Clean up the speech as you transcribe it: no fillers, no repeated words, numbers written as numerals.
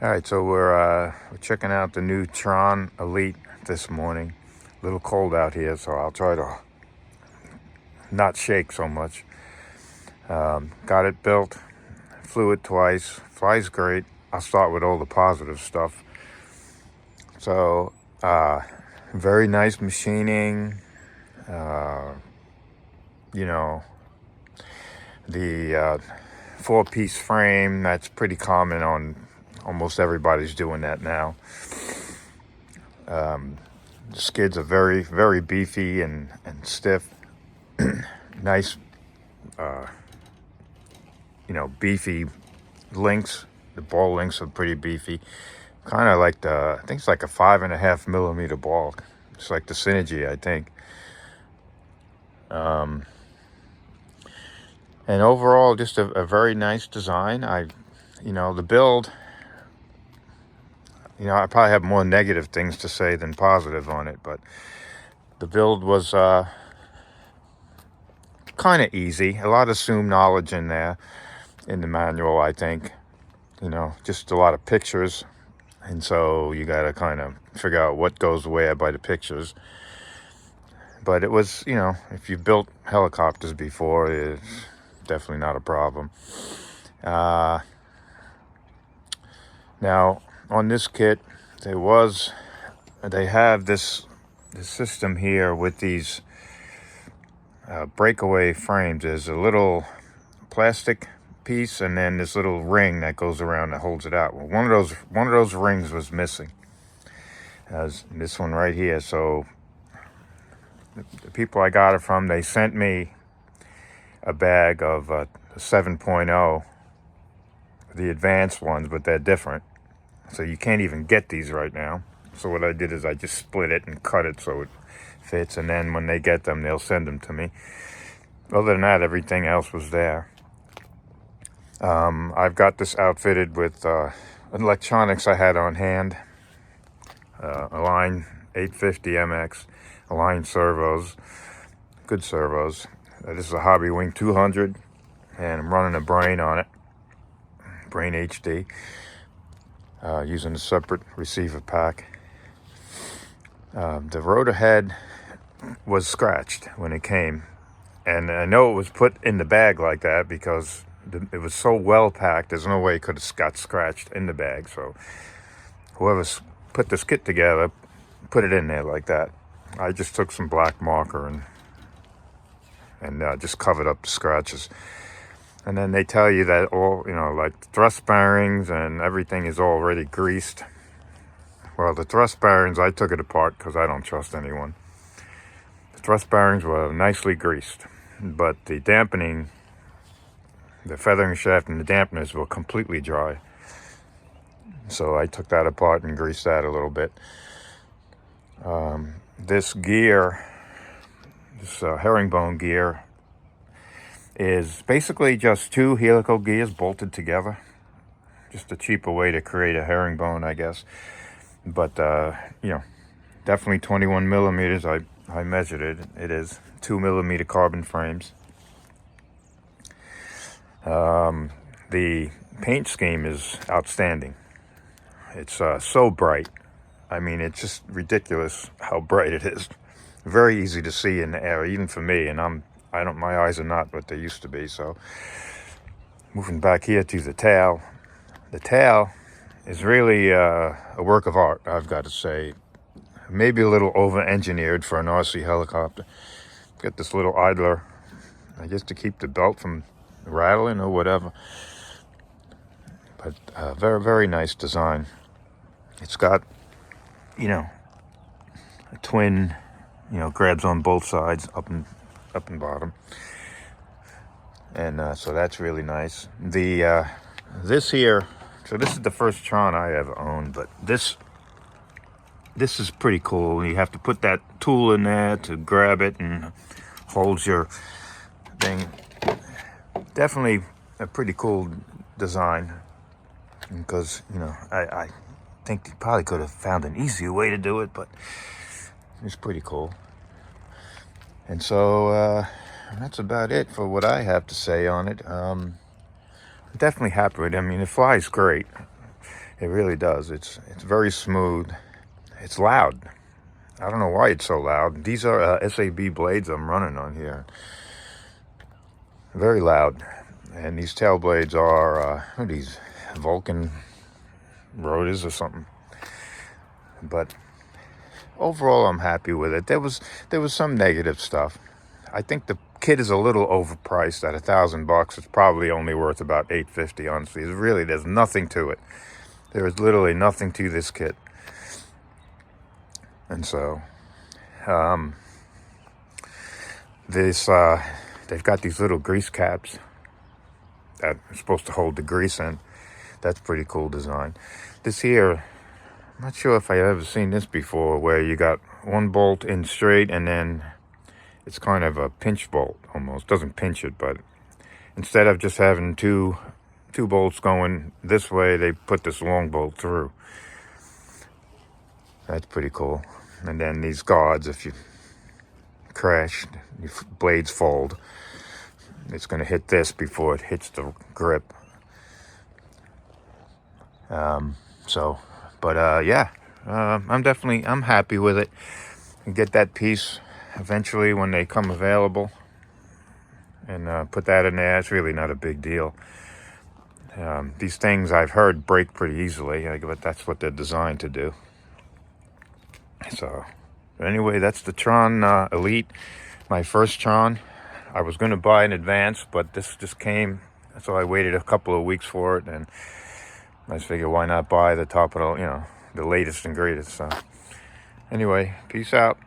All right, so we're checking out the new Tron Elite this morning. A little cold out here, so I'll try to not shake so much. Got it built, flew it twice, flies great. I'll start with all the positive stuff. So, very nice machining. You know, the four-piece frame, that's pretty common on almost everybody's doing that now. The skids are very, very beefy and stiff. Nice, beefy links. The ball links are pretty beefy. Kind of like I think it's like a 5.5 millimeter ball. It's like the Synergy, I think. And overall, just a very nice design. The build, I probably have more negative things to say than positive on it, but the build was kind of easy. A lot of assumed knowledge in there, in the manual, I think. Just a lot of pictures. And so you got to kind of figure out what goes where by the pictures. But it was, if you've built helicopters before, it's definitely not a problem. Now, on this kit, they have this system here with these breakaway frames. There's a little plastic piece and then this little ring that goes around that holds it out. Well, one of those rings was missing. As this one right here. So the people I got it from, they sent me a bag of 7.0, the advanced ones, but they're different. So you can't even get these right now. So what I did is I just split it and cut it so it fits, and then when they get them, they'll send them to me. Other than that, everything else was there. I've got this outfitted with electronics I had on hand. Align 850 MX, Align servos, good servos. This is a Hobby Wing 200, and I'm running a Brain on it, Brain HD, using a separate receiver pack. The rotor head was scratched when it came, and I know it was put in the bag like that because it was so well packed. There's no way it could have got scratched in the bag. So whoever's put this kit together put it in there like that. I just took some black marker and just covered up the scratches. And then they tell you that all, like the thrust bearings and everything is already greased. Well, the thrust bearings, I took it apart because I don't trust anyone. The thrust bearings were nicely greased, but the dampening, the feathering shaft and the dampeners were completely dry. So I took that apart and greased that a little bit. This gear, this herringbone gear, is basically just two helical gears bolted together. Just a cheaper way to create a herringbone, I guess. But, definitely 21 millimeters. I measured it. It is 2 millimeter carbon frames. The paint scheme is outstanding. It's so bright. I mean, it's just ridiculous how bright it is. Very easy to see in the air, even for me. And my eyes are not what they used to be. So, moving back here to the tail. The tail is really a work of art, I've got to say. Maybe a little over-engineered for an RC helicopter. Got this little idler, I guess to keep the belt from rattling or whatever. But very, very nice design. It's got, a twin, grabs on both sides, up and bottom. And so that's really nice. This here, so this is the first Tron I ever owned, but this is pretty cool. You have to put that tool in there to grab it and holds your thing. Definitely a pretty cool design because, I think you probably could have found an easier way to do it, but it's pretty cool. And so that's about it for what I have to say on it. I'm definitely happy with it. I mean, it flies great. It really does. It's very smooth. It's loud. I don't know why it's so loud. These are SAB blades I'm running on here. Very loud. And these tail blades are, what are these? Vulcan rotors or something. But overall, I'm happy with it. There was some negative stuff. I think the kit is a little overpriced at $1,000. It's probably only worth about $850. Honestly, there's nothing to it. There is literally nothing to this kit. And so, they've got these little grease caps that are supposed to hold the grease in. That's pretty cool design. This here, I'm not sure if I've ever seen this before, where you got one bolt in straight and then it's kind of a pinch bolt almost. Doesn't pinch it, but instead of just having two bolts going this way, they put this long bolt through. That's pretty cool. And then these guards, if you crash, your blades fold. It's going to hit this before it hits the grip. I'm happy with it. And get that piece eventually when they come available, and put that in there. It's really not a big deal. These things I've heard break pretty easily, but that's what they're designed to do. So anyway, that's the Tron Elite, my first Tron. I was going to buy in advance, but this just came, so I waited a couple of weeks for it, and I just figured, why not buy the top of the latest and greatest. So anyway, peace out.